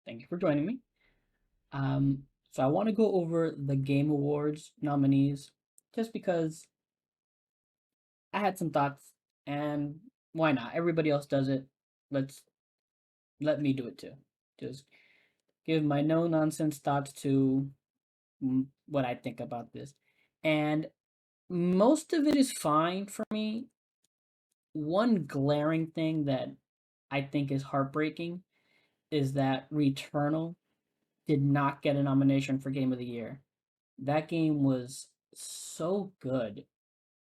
Thank you for joining me. Um, so I want to go over the Game Awards nominees just because I had some thoughts and why not? Everybody else does it. Let's let me do it too. Just give my no nonsense thoughts to what I think about this. And most of it is fine for me. One glaring thing that I think is heartbreaking is that Returnal did not get a nomination for Game of the Year. That game was so good,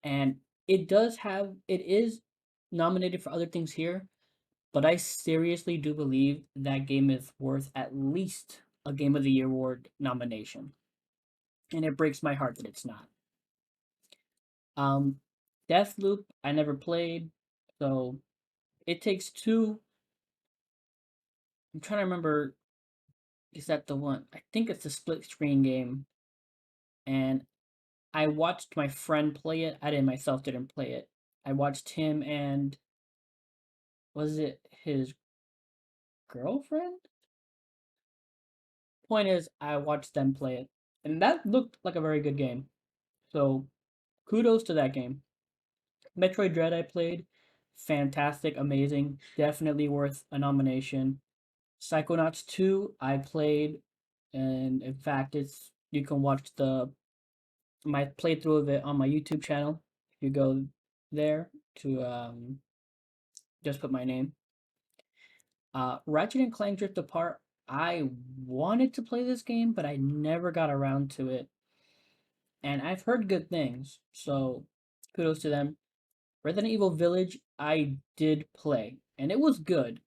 and it is nominated for other things here, but I seriously do believe that game is worth at least a Game of the Year award nomination, and it breaks my heart that it's not. Um, Deathloop I never played, so It Takes Two. I'm trying to remember. Is that the one? I think it's a split screen game, and I watched my friend play it. I didn't myself didn't play it. I watched him and was it his girlfriend? Point is, I watched them play it, and that looked like a very good game. So kudos to that game. Metroid Dread I played, fantastic, amazing, definitely worth a nomination. Psychonauts 2 I played, and in fact, it's you can watch the my playthrough of it on my YouTube channel. If you go there to just put my name. Ratchet and Clank Drift Apart. I wanted to play this game, but I never got around to it, and I've heard good things, so kudos to them. Resident Evil Village, I did play, and it was good,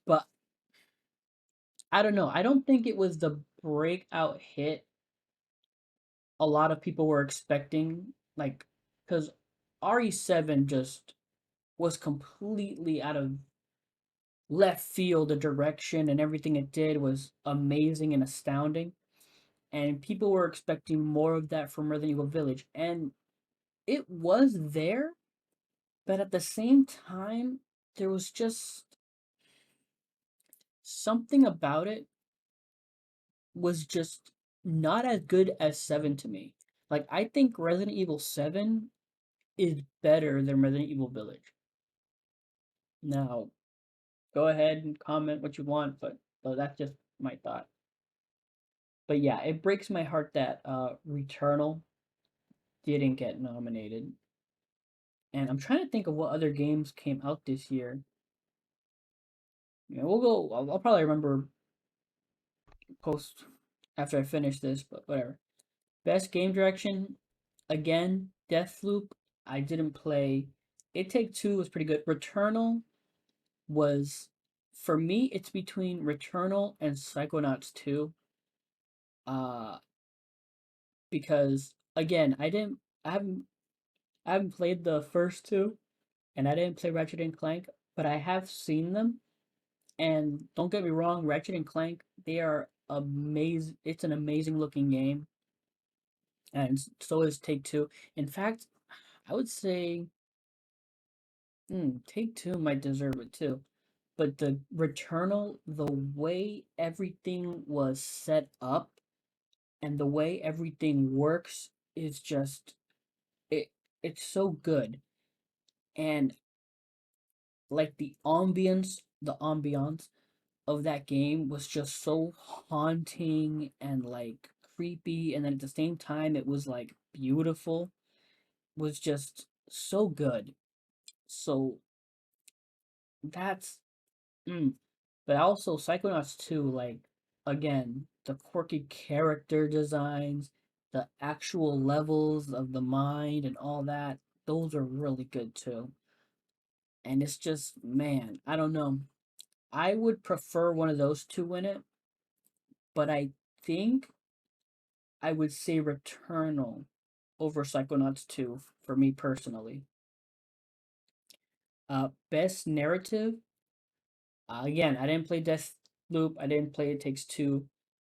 but I don't know. I don't think it was the breakout hit a lot of people were expecting, like, because RE7 just was completely out of left field. The direction and everything it did was amazing and astounding, and people were expecting more of that from Resident Evil Village, and it was there, but at the same time, there was just something about it was just not as good as 7 to me. Like, I think Resident Evil 7 is better than Resident Evil Village. Now, go ahead and comment what you want, but that's just my thought. But yeah, it breaks my heart that Returnal didn't get nominated. And I'm trying to think of what other games came out this year. We'll go. I'll probably remember post after I finish this, but whatever. Best game direction, again, Deathloop. I didn't play. It Take Two was pretty good. Returnal was, for me, it's between Returnal and Psychonauts 2. Uh, because again, I haven't played the first two, and I didn't play Ratchet and Clank, but I have seen them. And don't get me wrong, Ratchet and Clank, they are amazing. It's an amazing looking game, and so is Take Two. In fact, I would say Take Two might deserve it too. But the Returnal, the way everything was set up and the way everything works is just it. It's so good, and like the ambiance of that game was just so haunting and like creepy, and then at the same time it was like beautiful, was just so good. So that's mm. But also Psychonauts 2, like, again, the quirky character designs, the actual levels of the mind and all that, those are really good too. And it's just, man, I don't know. I would prefer one of those two win it, but I think I would say Returnal over Psychonauts 2 for me personally. Best narrative. Again, I didn't play Deathloop. I didn't play It Takes Two.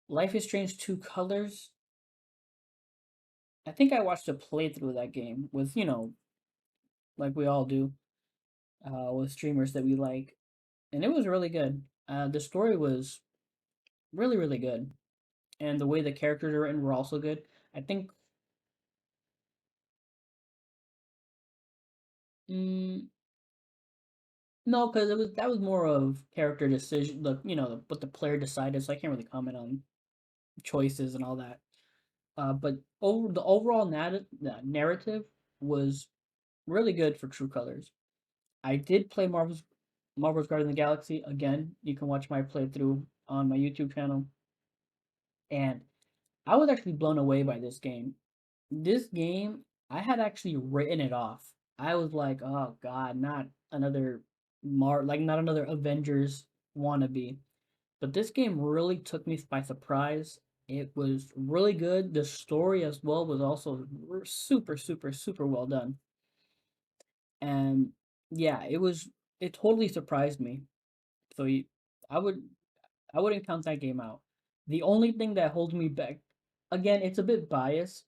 Life is Strange Two Colors. I think I watched a playthrough of that game with, like we all do, with streamers that we like, and it was really good. The story was really, really good, and the way the characters are written were also good. I think, mm, no, because it was that was more of character decision. What the player decided. So I can't really comment on choices and all that. But the overall narrative was really good for True Colors. I did play Marvel's Guardians of the Galaxy again. You can watch my playthrough on my YouTube channel, and I was actually blown away by this game. This game, I had actually written it off. I was like, oh god, not another not another Avengers wannabe. But this game really took me by surprise. It was really good. The story as well was also super, super, super well done. And yeah, it totally surprised me. So I would I wouldn't count that game out. The only thing that holds me back, again, it's a bit biased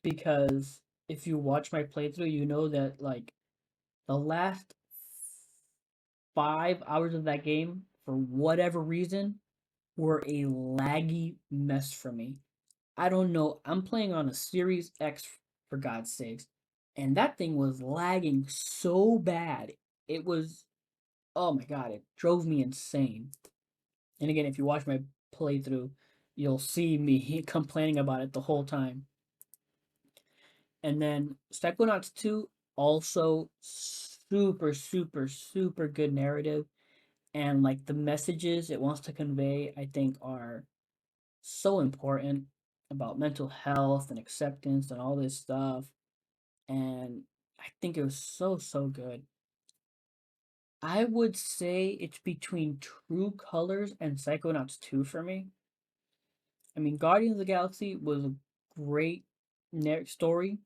because if you watch my playthrough, you know that like the last 5 hours of that game, for whatever reason, were a laggy mess for me. I don't know. I'm playing on a Series X for God's sakes, and that thing was lagging so bad. It was, oh my god, it drove me insane. And again, if you watch my playthrough, you'll see me complaining about it the whole time. And then Psychonauts 2, also super, super, super good narrative. And like the messages it wants to convey, I think are so important about mental health and acceptance and all this stuff. And I think it was so, so good. I would say it's between True Colors and Psychonauts 2 for me. I mean, Guardians of the Galaxy was a great story,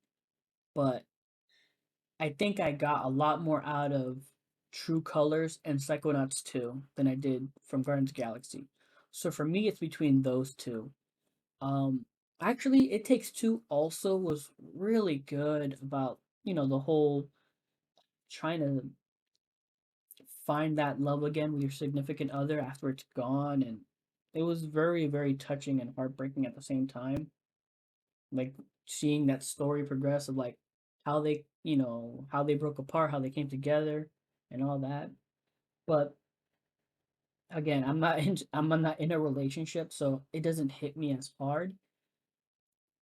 but I think I got a lot more out of True Colors and Psychonauts 2 than I did from Guardians of the Galaxy. So for me, it's between those two. Um, Actually, It Takes Two also was really good about, the whole trying to find that love again with your significant other after it's gone. And it was very, very touching and heartbreaking at the same time. Like seeing that story progress of like how they broke apart, how they came together and all that. But again, I'm not in a relationship, so it doesn't hit me as hard.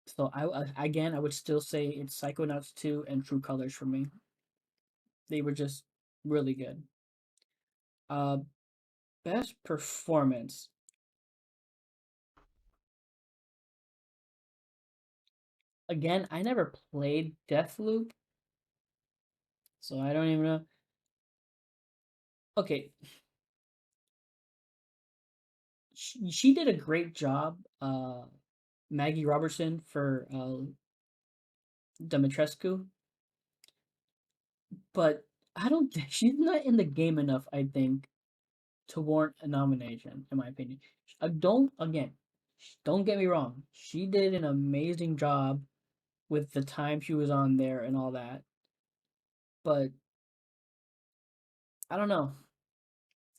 So again, I would still say it's Psychonauts 2 and True Colors for me. They were just really good. Uh Best performance. Again, I never played Deathloop, so I don't even know. Okay, she did a great job, Maggie Robertson for Dimitrescu, but I don't think she's not in the game enough, I think, to warrant a nomination, in my opinion. Don't again, don't get me wrong. She did an amazing job with the time she was on there and all that, but I don't know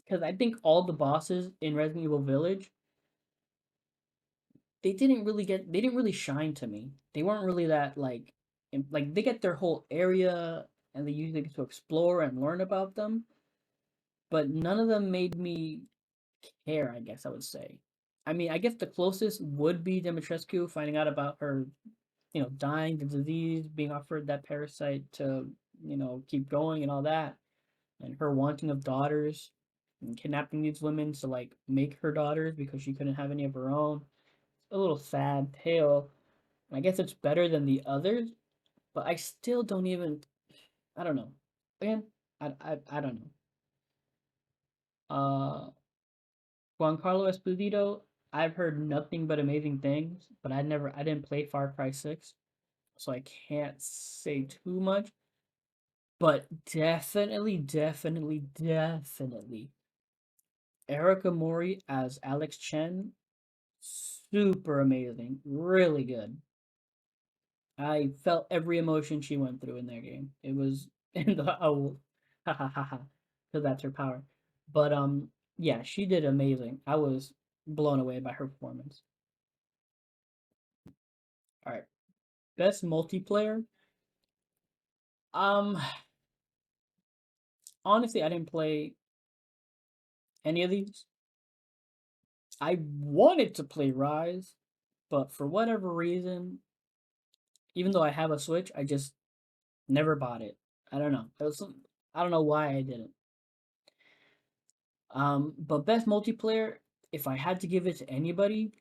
because I think all the bosses in Resident Evil Village they didn't really shine to me. They weren't really that like they get their whole area and they usually get to explore and learn about them, but none of them made me care, I guess I would say. I mean, I guess the closest would be Dimitrescu finding out about her, dying, the disease, being offered that parasite to, keep going and all that, and her wanting of daughters and kidnapping these women to like make her daughters because she couldn't have any of her own. A little sad tale. I guess it's better than the others, but I still don't even. I don't know. Again, I don't know. Juan Carlo Esposito. I've heard nothing but amazing things, but I didn't play Far Cry 6, so I can't say too much. But definitely, definitely, definitely, Erica Mori as Alex Chen, super amazing, really good. I felt every emotion she went through in that game. It was in the oh, ha ha ha ha, because that's her power. But Yeah, she did amazing. I was blown away by her performance. All right, best multiplayer. Um, honestly, I didn't play any of these. I wanted to play Rise, but for whatever reason, even though I have a Switch, I just never bought it. I don't know. I don't know why I didn't. But best multiplayer, if I had to give it to anybody,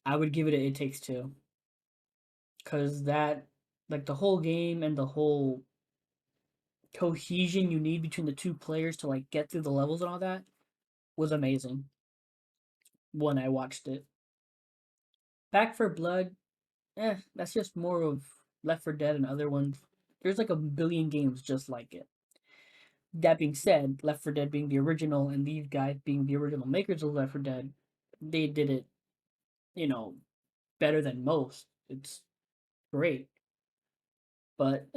I would give it a It Takes Two, cause that like the whole game and the whole cohesion you need between the two players to like get through the levels and all that was amazing when I watched it. Back for Blood, that's just more of Left 4 Dead and other ones. There's like a billion games just like it. That being said, Left 4 Dead being the original and these guys being the original makers of Left 4 Dead, they did it, you know, better than most. It's great. But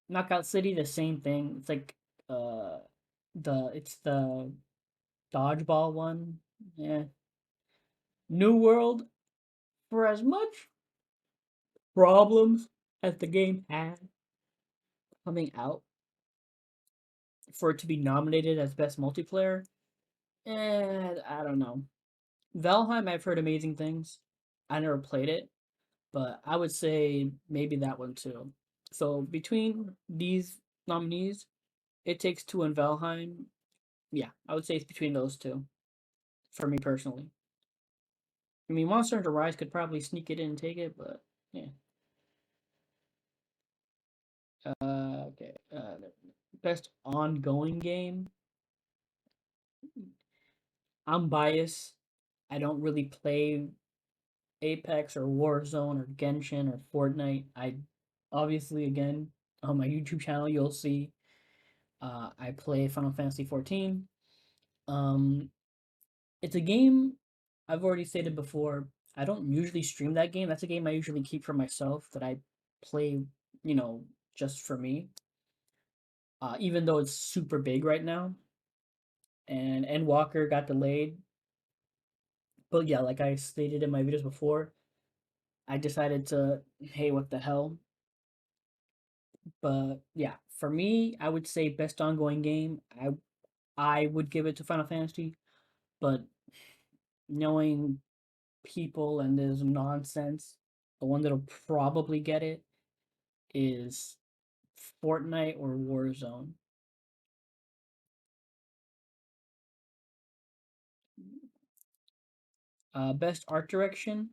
Knockout City, the same thing. It's like uh it's the dodgeball one. Yeah. New World, for as much problems as the game had coming out, for it to be nominated as best multiplayer, I don't know. Valheim, I've heard amazing things. I never played it, but I would say maybe that one too. So between these nominees, It Takes Two and Valheim, yeah, I would say it's between those two for me personally. I mean, Monster Hunter Rise could probably sneak it in and take it, but yeah. Okay. Best ongoing game. I'm biased. I don't really play Apex or Warzone or Genshin or Fortnite. I obviously again on my YouTube channel you'll see I play Final Fantasy 14. Um, it's a game I've already stated before. I don't usually stream that game. That's a game I usually keep for myself that I play, you know, just for me. Even though it's super big right now, and Walker got delayed. But yeah, like I stated in my videos before, I decided to, hey, what the hell? But yeah, for me, I would say best ongoing game. I would give it to Final Fantasy, but knowing people and this nonsense, the one that'll probably get it is Fortnite or Warzone. Best art direction.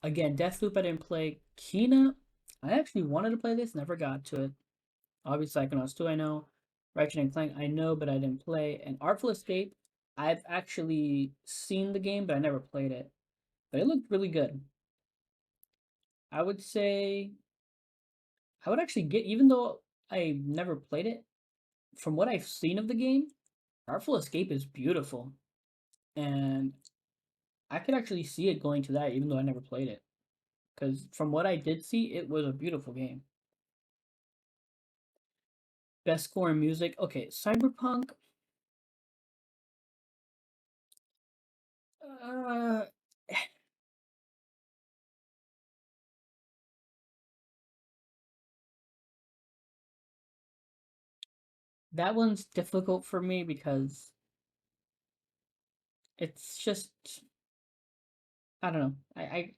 Again, Deathloop I didn't play. Kina, I actually wanted to play this, never got to it. Obviously, Psychonauts 2 I know. Ratchet and Clank I know, but I didn't play. And Artful Escape, I've actually seen the game, but I never played it. But it looked really good. I would say I would actually get, even though I never played it, from what I've seen of the game, Artful Escape is beautiful. And I could actually see it going to that, even though I never played it. Because from what I did see, it was a beautiful game. Best score in music. Okay, Cyberpunk. Uh, that one's difficult for me because it's just I don't know. I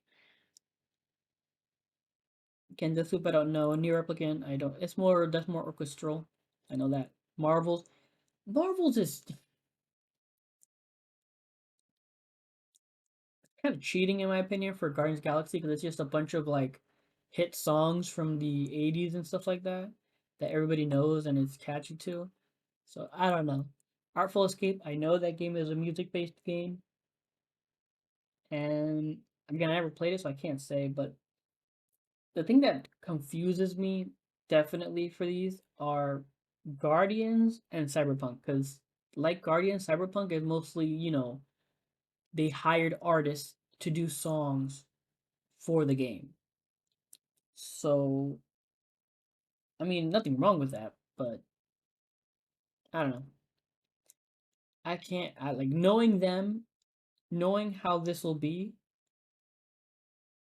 can this loop I don't know. Near Replicant I don't. It's more that's more orchestral. I know that. Marvels is kind of cheating in my opinion for Guardians of the Galaxy because it's just a bunch of like hit songs from the 80s and stuff like that that everybody knows and is catchy to. So I don't know. Artful Escape, I know that game is a music based game, and again, I never played it, so I can't say. But the thing that confuses me definitely for these are Guardians and Cyberpunk, because like Guardians, Cyberpunk is mostly, they hired artists to do songs for the game. So, I mean, nothing wrong with that, but I don't know. I can't. I like knowing them, knowing how this will be.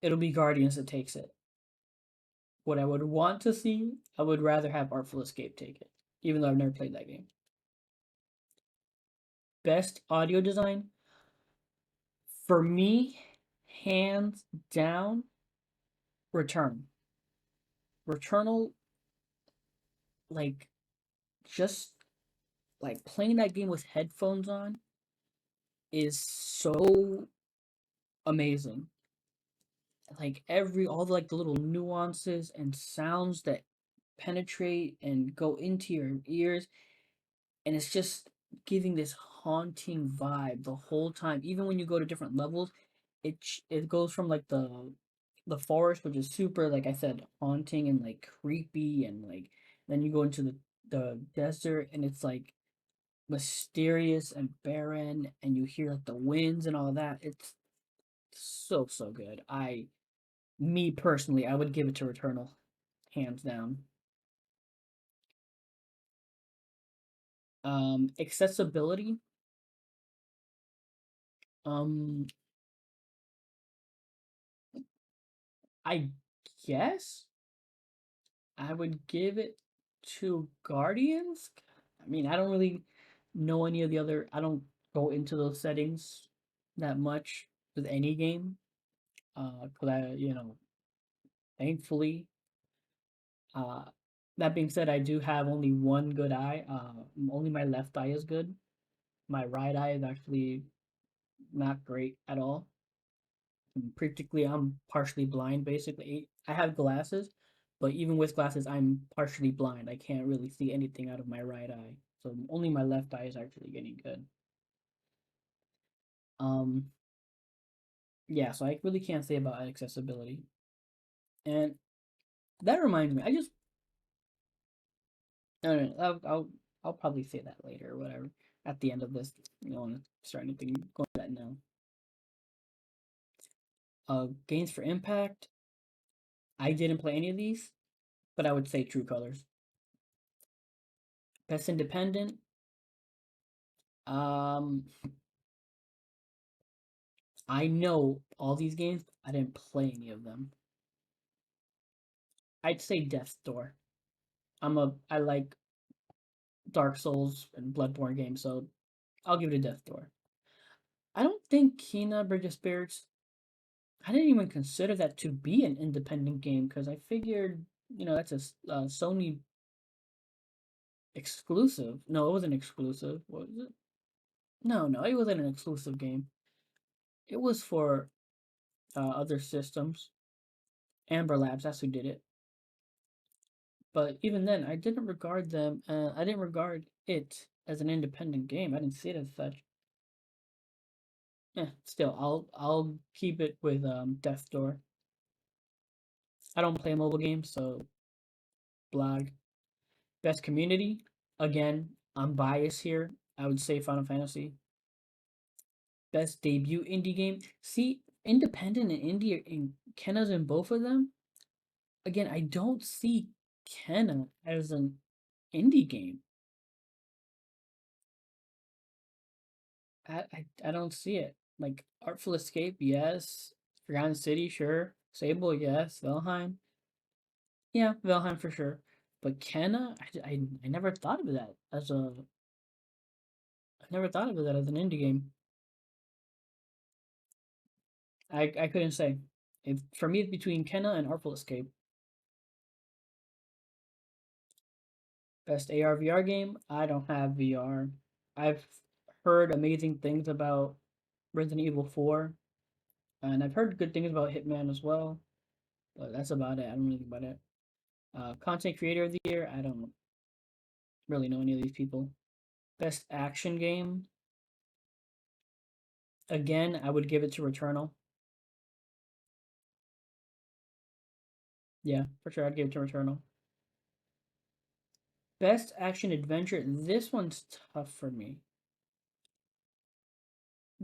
It'll be Guardians that takes it. What I would want to see, I would rather have Artful Escape take it, even though I've never played that game. Best audio design for me, hands down, Return. Returnal, like just like playing that game with headphones on is so amazing. Like all the like the little nuances and sounds that penetrate and go into your ears, and it's just giving this haunting vibe the whole time. Even when you go to different levels, it goes from like the forest, which is super, like I said, haunting and like creepy, and like then you go into the desert, and it's like mysterious and barren, and you hear like the winds and all that. It's so good. Me personally, I would give it to Returnal, hands down. Accessibility. Um, I guess I would give it to Guardians. I mean, I don't really know any of the other. I don't go into those settings that much with any game. Cause thankfully, uh, that being said, I do have only one good eye. Only my left eye is good. My right eye is actually not great at all. Practically, I'm partially blind. Basically, I have glasses, but even with glasses, I'm partially blind. I can't really see anything out of my right eye. So only my left eye is actually getting good. Um, yeah, so I really can't say about accessibility. And that reminds me, I just no, no, no, I'll probably say that later or whatever at the end of this. You know, start anything going to that now. Gains for impact. I didn't play any of these, but I would say True Colors. Best independent. Um, I know all these games. I didn't play any of them. I'd say Death's Door. I like Dark Souls and Bloodborne games, so I'll give it a Death Door. I don't think Kena Bridge of Spirits. I didn't even consider that to be an independent game because I figured, that's a Sony exclusive. No, it wasn't exclusive. What was it? No, no, it wasn't an exclusive game. It was for other systems. Amber Labs, that's who did it. But even then, I didn't regard them. I didn't regard it as an independent game. I didn't see it as such. Yeah, still, I'll keep it with Death Door. I don't play mobile games, so blog. Best community. Again, I'm biased here. I would say Final Fantasy. Best debut indie game. See, independent and indie in Kenna's in both of them. Again, I don't see Kenna as an indie game. I don't see it. Like Artful Escape, yes. Forgotten City, sure. Sable, yes. Valheim, yeah, Valheim for sure. But Kenna, I never thought of that as a. I never thought of that as an indie game. I couldn't say. If for me, it's between Kenna and Artful Escape. Best AR VR game. I don't have VR. I've heard amazing things about Resident Evil 4, and I've heard good things about Hitman as well. But that's about it. I don't really think about it. Content creator of the year. I don't really know any of these people. Best action game. Again, I would give it to Returnal. Yeah, for sure, I'd give it to Returnal. Best action adventure. This one's tough for me.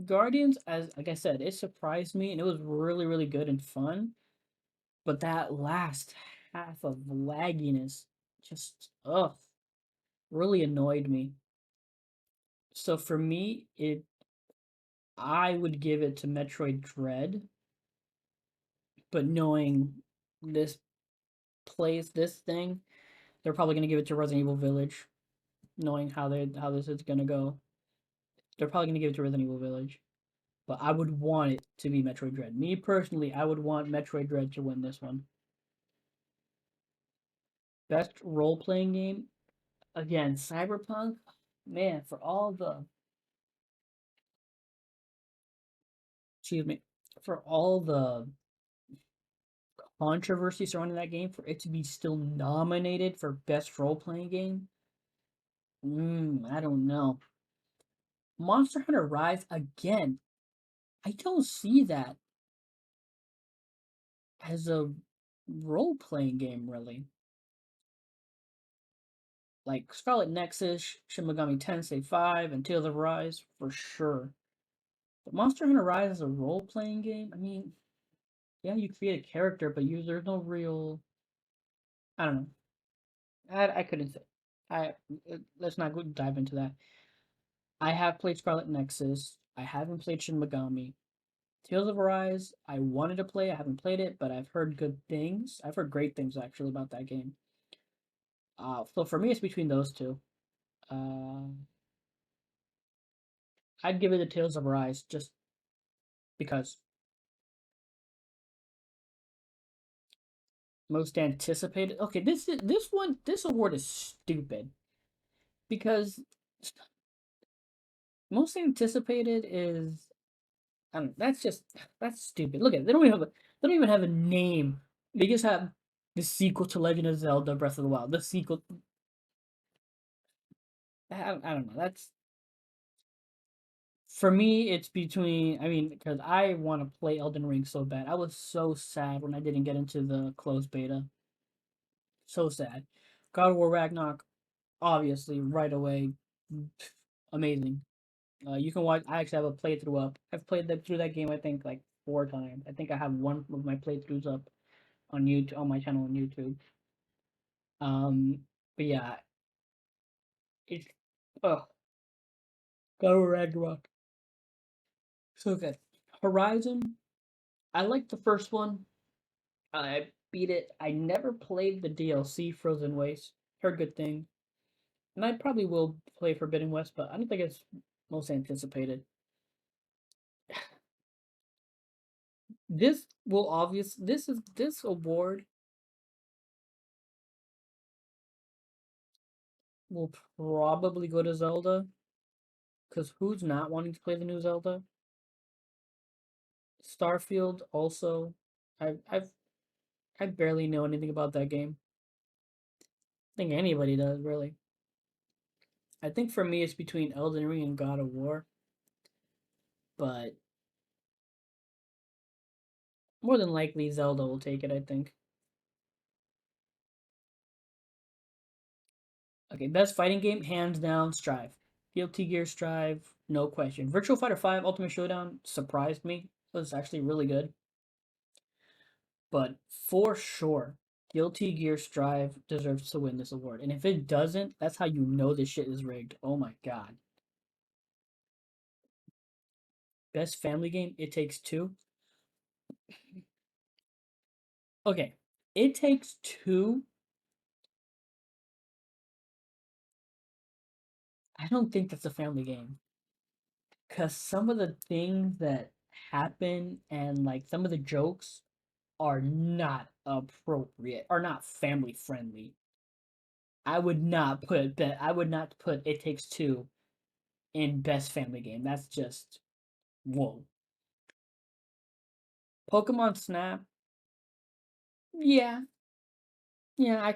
Guardians, as like I said, it surprised me and it was really good and fun. But that last half of lagginess just really annoyed me. So for me, it I would give it to Metroid Dread, but knowing this this thing, they're probably gonna give it to Resident Evil Village, knowing how this is gonna go. They're probably gonna give it to Resident Evil Village, but I would want it to be Metroid Dread. Me personally, I would want Metroid Dread to win this one. Best role playing game again, Cyberpunk. Man, for all the excuse me, for all the controversy surrounding that game, for it to be still nominated for best role playing game, I don't know. Monster Hunter Rise again. I don't see that as a role playing game really. Like Scarlet Nexus, Shin Megami Tensei 5, and Tales of Rise for sure. But Monster Hunter Rise is a role playing game. I mean, yeah, you create a character, but there's no real. I don't know. I couldn't say. I let's not go dive into that. I have played Scarlet Nexus. I haven't played Shin Megami. Tales of Arise, I wanted to play. I haven't played it, but I've heard good things. I've heard great things actually about that game. So for me, it's between those two. Uh, I'd give it to Tales of Arise just because most anticipated. Okay, this award is stupid because most anticipated is I don't. That's stupid. Look at it. They don't even have a name. They just have the sequel to Legend of Zelda: Breath of the Wild. The sequel. I don't know. That's for me. It's between. I mean, because I want to play Elden Ring so bad. I was so sad when I didn't get into the closed beta. So sad. God of War Ragnarok, obviously, right away, amazing. You can watch. I actually have a playthrough up. I've played through that game. I think like 4 times. I think I have one of my playthroughs up on YouTube on my channel on YouTube. But yeah, it's oh, God of War Ragnarok, so good. Horizon, I liked the first one. I beat it. I never played the DLC Frozen Waste. Heard good things, and I probably will play Forbidden West, but I don't think it's most anticipated. This award will probably go to Zelda, because who's not wanting to play the new Zelda? Starfield also. I've I barely know anything about that game. I think anybody does really. I think for me it's between Elden Ring and God of War, but more than likely Zelda will take it. I think. Okay, best fighting game hands down Strive. Guilty Gear Strive, no question. Virtual Fighter 5 Ultimate Showdown surprised me. It was actually really good, but for sure, Guilty Gear Strive deserves to win this award. And if it doesn't, that's how you know this shit is rigged. Oh my god. Best family game, It Takes Two. Okay, It Takes Two. I don't think that's a family game because some of the things that happen and like some of the jokes are not appropriate, are not family friendly. I would not put It Takes Two in best family game. That's just whoa. Pokemon Snap. Yeah, yeah,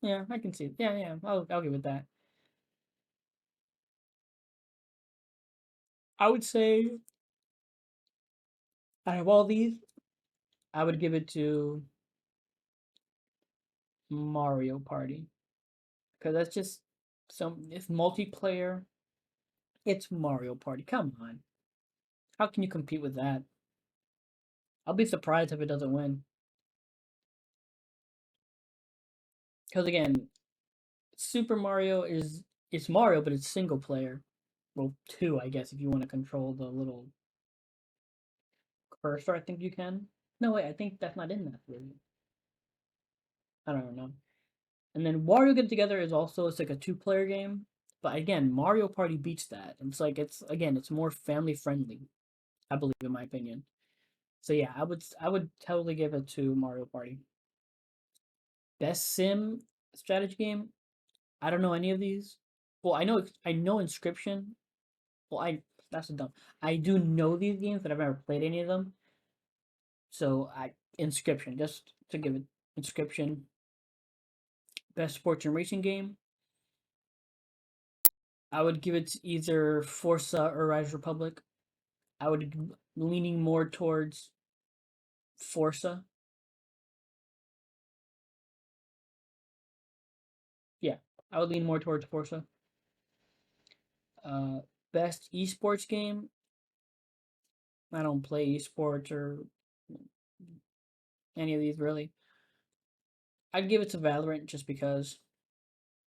yeah, I can see. It. Yeah, yeah, I'll give it that. I would say out of all these, I would give it to Mario Party because that's just some. It's multiplayer. It's Mario Party. Come on, how can you compete with that? I'll be surprised if it doesn't win. Because again, Super Mario is it's Mario, but it's single player. Well, two, I guess, if you want to control the little cursor. I think you can. No, wait, I think that's not in that really. I don't know. And then Wario Get Together is also it's like a two-player game, but again, Mario Party beats that. It's like it's more family friendly. I believe, in my opinion. So yeah, I would totally give it to Mario Party. Best sim strategy game. I don't know any of these. Well, I know Inscription. Well, I that's a dumb. I do know these games, but I've never played any of them. So I Inscription just to give it Inscription. Best sports and racing game. I would give it to either Forza or Rise Republic. I would leaning more towards Forza. Yeah, I would lean more towards Forza. Uh, Best esports game. I don't play esports or any of these really. I'd give it to Valorant just because.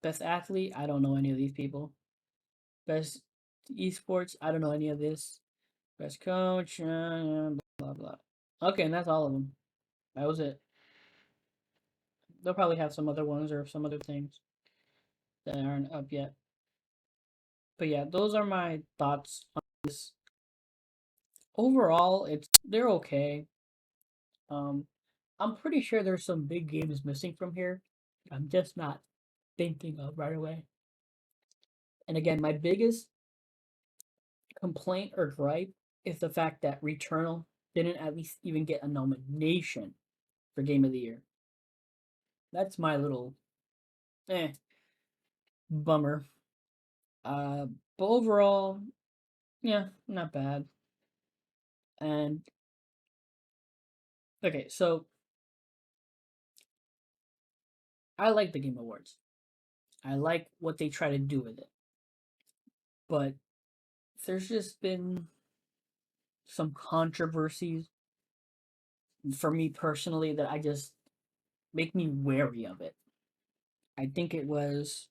Best athlete. I don't know any of these people. Best esports. I don't know any of this. Best coach. Blah blah blah. Okay, and that's all of them. That was it. They'll probably have some other ones or some other things that aren't up yet. But yeah, those are my thoughts on this. Overall, they're okay. Um, I'm pretty sure there's some big games missing from here. I'm just not thinking of right away. And again, my biggest complaint or gripe is the fact that Returnal didn't at least even get a nomination for Game of the Year. That's my little eh bummer. Uh, but overall, yeah, not bad. And okay, so I like the Game Awards. I like what they try to do with it. But there's just been some controversies for me personally that I just make me wary of it. I think it was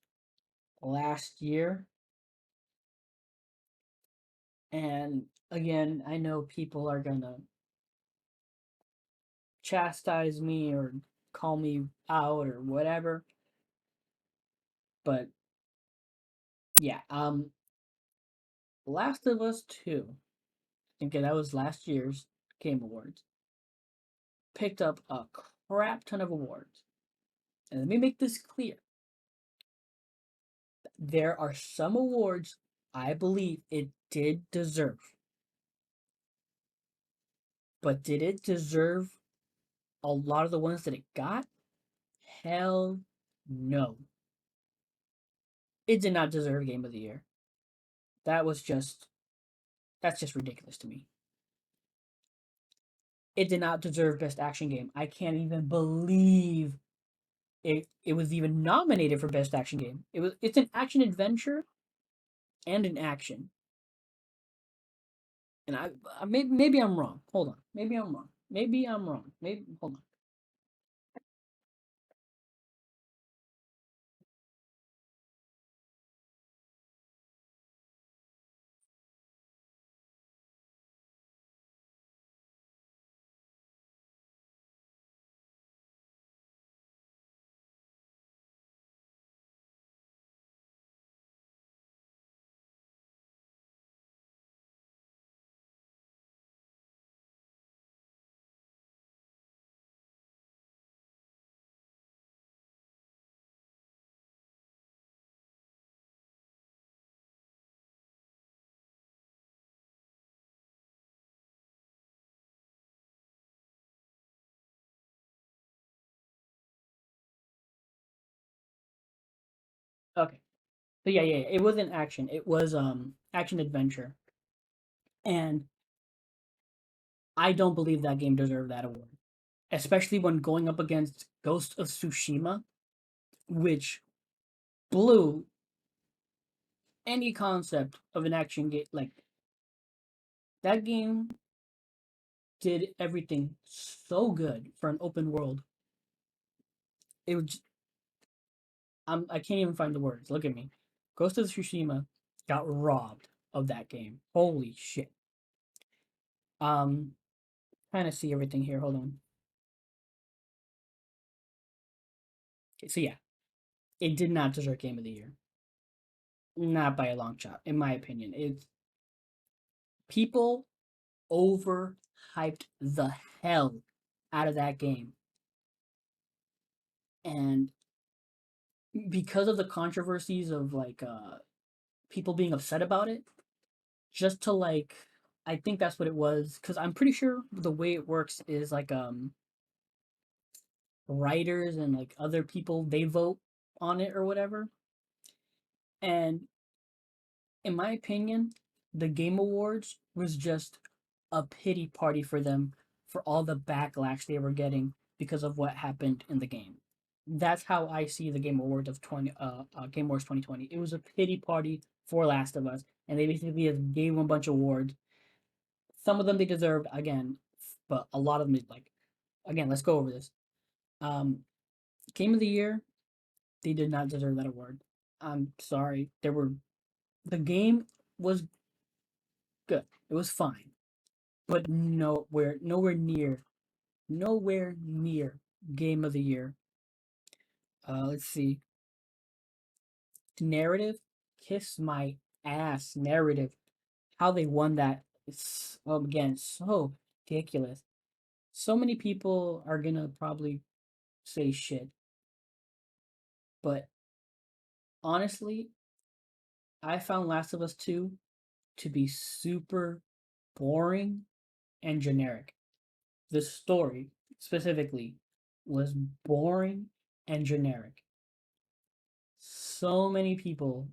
last year. And again, I know people are going to chastise me or call me out or whatever. But yeah, Last of Us 2, I think that was last year's Game Awards, picked up a crap ton of awards. And let me make this clear. There are some awards I believe it did deserve. But did it deserve a lot of the ones that it got? Hell no. It did not deserve Game of the Year. That was just that's just ridiculous to me. It did not deserve Best Action Game. I can't even believe it was even nominated for Best Action Game. It's an action adventure and an action. And maybe I'm wrong. Hold on. Maybe I'm wrong. Maybe I'm wrong. Maybe hold on. Okay. But yeah. It wasn't action. It was action adventure. And I don't believe that game deserved that award. Especially when going up against Ghost of Tsushima, which blew any concept of an action game. Like that game did everything so good for an open world. It was I can't even find the words. Look at me. Ghost of Tsushima got robbed. of that game. Holy shit. Um, Trying to see everything here. Hold on. Okay, so yeah, it did not deserve Game of the Year. Not by a long shot, in my opinion. It's people overhyped the hell out of that game. And because of the controversies of like people being upset about it, just to like I think that's what it was cuz I'm pretty sure the way it works is like writers and like other people they vote on it or whatever. And in my opinion, the Game Awards was just a pity party for them for all the backlash they were getting because of what happened in the game. That's how I see the Game Awards of Game Awards 2020. It was a pity party for Last of Us, and they basically just gave them a bunch of awards. Some of them they deserved again, but a lot of them like again. Let's go over this. Um, Game of the Year, they did not deserve that award. I'm sorry. The game was good. It was fine, but nowhere near Game of the Year. Let's see. Narrative, kiss my ass. Narrative, how they won that. It's again so ridiculous. So many people are gonna probably say shit, but honestly, I found Last of Us 2 to be super boring and generic. The story specifically was boring and generic. So many people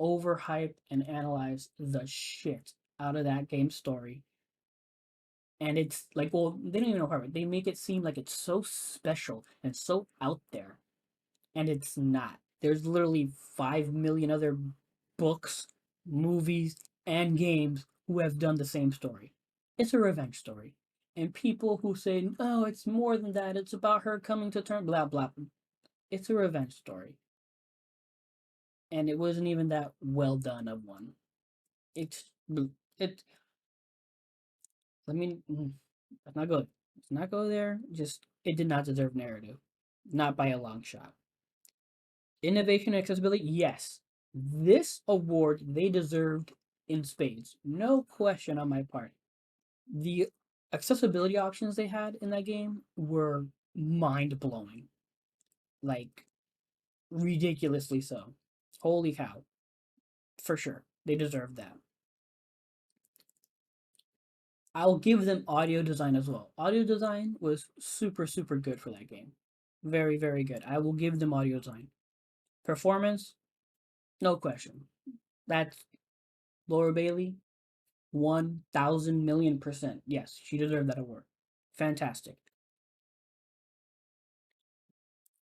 overhype and analyze the shit out of that game story. And it's like, well, they don't even know how they make it seem like it's so special and so out there. And it's not. There's literally 5 million other books, movies, and games who have done the same story. It's a revenge story. And people who say, oh, it's more than that, it's about her coming to terms, blah, blah. It's a revenge story. And it wasn't even that well done of one. It's, it, let me, let's not go, let's not go there. Just, it did not deserve narrative. Not by a long shot. Innovation and accessibility, yes. This award they deserved in spades. No question on my part. The accessibility options they had in that game were mind blowing. Like, ridiculously so. Holy cow. For sure. They deserve that. I'll give them audio design as well. Audio design was super, super good for that game. Very, very good. I will give them audio design. Performance, no question. That's Laura Bailey, 1,000,000,000%. Yes, she deserved that award. Fantastic.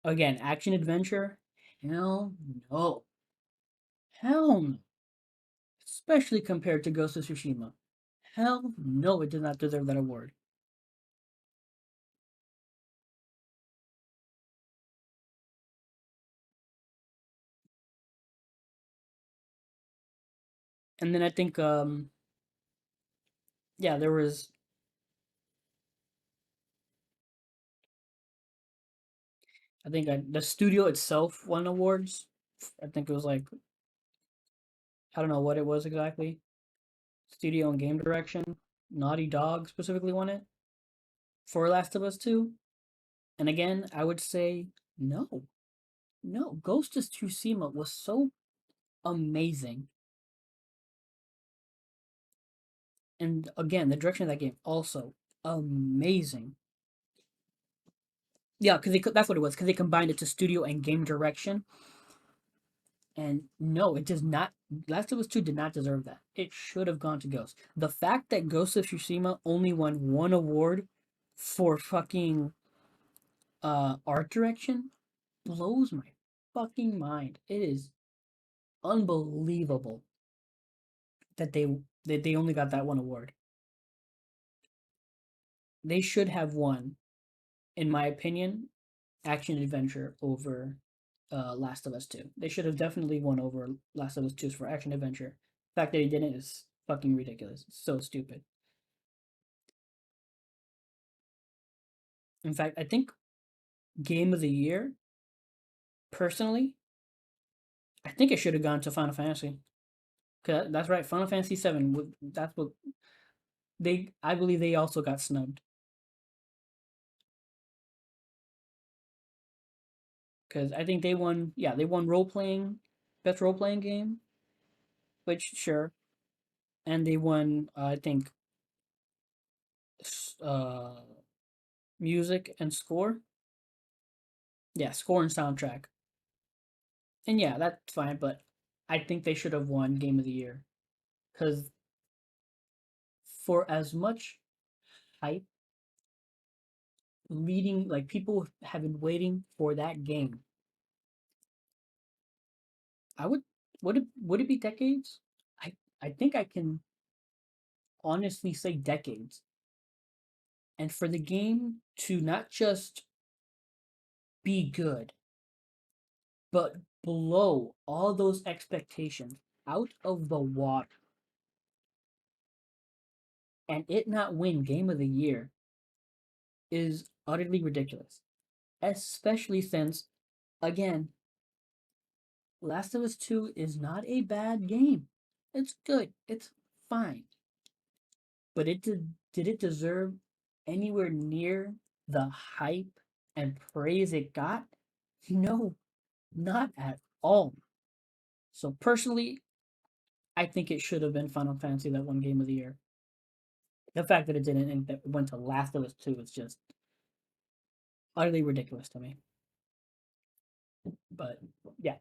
Again, action adventure? Hell no. Hell no. Especially compared to Ghost of Tsushima. Hell no, it did not deserve that award. And then I think, yeah, there was, I think the studio itself won awards. I think it was like, I don't know what it was exactly. Studio and game direction. Naughty Dog specifically won it for Last of Us 2. And again, I would say no. No, Ghost of Tsushima was so amazing. And again, the direction of that game also amazing. Yeah, because that's what it was. Because they combined it to studio and game direction. And no, it does not. Last of Us 2 did not deserve that. It should have gone to Ghost. The fact that Ghost of Tsushima only won one award for fucking art direction blows my fucking mind. It is unbelievable that they only got that one award. They should have won, in my opinion, action adventure over Last of Us 2. They should have definitely won over Last of Us 2 for action adventure. The fact that he didn't is fucking ridiculous. It's so stupid. In fact, I think game of the year, personally, I think it should have gone to Final Fantasy. Cause that's right, Final Fantasy 7. That's what they. I believe they also got snubbed because I think they won. Yeah, they won role playing, best role playing game, which sure, and they won. I think uh, music and score. Yeah, score and soundtrack. And yeah, that's fine, but I think they should have won Game of the Year because for as much hype leading, like people have been waiting for that game. I would it be decades? I think I can honestly say decades. And for the game to not just be good, but blow all those expectations out of the water and it not win Game of the Year is utterly ridiculous. Especially since, again, Last of Us 2 is not a bad game. It's good. It's fine. But did it deserve anywhere near the hype and praise it got? No, not at all. So personally, I think it should have been Final Fantasy that won Game of the Year. The fact that it didn't and that it went to Last of Us 2 is just utterly ridiculous to me. But yeah,